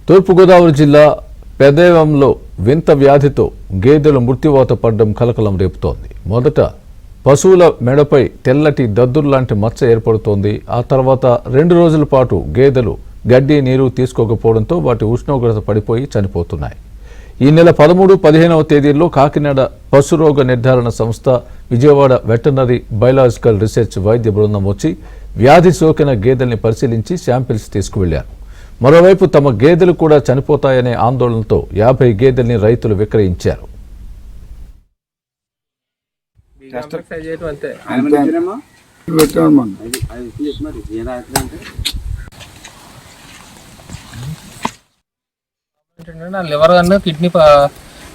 తూర్పుగోదావరి జిల్లా పెదేవంలో వింత వ్యాధితో గేదెలు మృత్యువాత పడడం కలకలం రేపుతోంది. మొదట పశువుల మెడపై తెల్లటి దద్దుర్లాంటి మచ్చ ఏర్పడుతోంది. ఆ తర్వాత 2 రోజుల పాటు గేదెలు గడ్డి నీరు తీసుకోకపోవడంతో వాటి ఉష్ణోగ్రత పడిపోయి చనిపోతున్నాయి. ఈ నెల 13, 15వ తేదీల్లో కాకినాడ పశురోగ నిర్ధారణ సంస్థ, విజయవాడ వెటర్నరీ బయలాజికల్ రీసెర్చ్ వైద్య బృందం వచ్చి వ్యాధి సోకిన గేదెల్ని పరిశీలించి శాంపిల్స్ తీసుకువెళ్లారు. మరోవైపు తమ గేదెలు కూడా చనిపోతాయనే ఆందోళనతో 50 గేదెల్ని రైతులు విక్రయించారు. లివర్ అన్న కిడ్నీ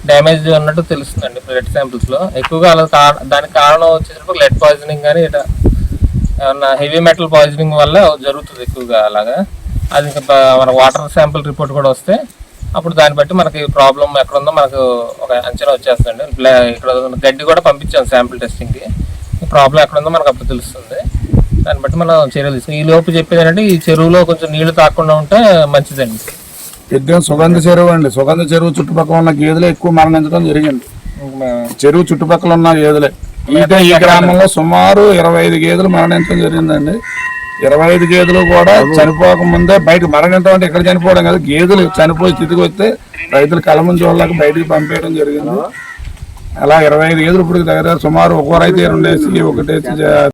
డ్యామేజ్ ఉన్నట్టు తెలుస్తుందండి బ్లడ్ శాంపిల్స్ లో. ఎక్కువగా దానికి కారణం వచ్చేసరికి లెడ్ పాయిజనింగ్ కానీ ఏమన్నా హెవీ మెటల్ పాయిజనింగ్ వల్ల జరుగుతుంది ఎక్కువగా. అలాగా అది ఇంకా మన వాటర్ శాంపిల్ రిపోర్ట్ కూడా వస్తే అప్పుడు దాన్ని బట్టి మనకి ప్రాబ్లం ఎక్కడ ఉందో మనకు ఒక అంచనా వచ్చేస్తుంది. ఇక్కడ గడ్డి కూడా పంపించాం శాంపిల్ టెస్టింగ్కి. ప్రాబ్లం ఎక్కడ ఉందో మనకు అప్పుడు తెలుస్తుంది. దాన్ని బట్టి మనం చర్యలు తీసుకుని ఈ లోపు చెప్పేది ఏంటంటే ఈ చెరువులో కొంచెం నీళ్లు తాకుండా ఉంటే మంచిదండి. పెద్ద సుగంధ చెరువు అండి. సుగంధ చెరువు చుట్టుపక్కల ఉన్న గేదెలే ఎక్కువ మరణించడం జరిగింది. చెరువు చుట్టుపక్కల ఉన్న గేదెలే. ఈ గ్రామంలో సుమారు 25 గేదెలు మరణించడం జరిగిందండి. 25 గేదెలు కూడా చనిపోక ముందే బయటకు మరణించడం అంటే ఎక్కడ చనిపోవడం కాదు, గేదెలు చనిపోయి స్థితికి వస్తే రైతులు కళ్ళ ముందు చూడలేక బయటకు పంపేయడం జరిగింది. అలా 25 గేదెలు ఇప్పుడు దగ్గర సుమారు ఒక్కో రైతు 2 వేసి 1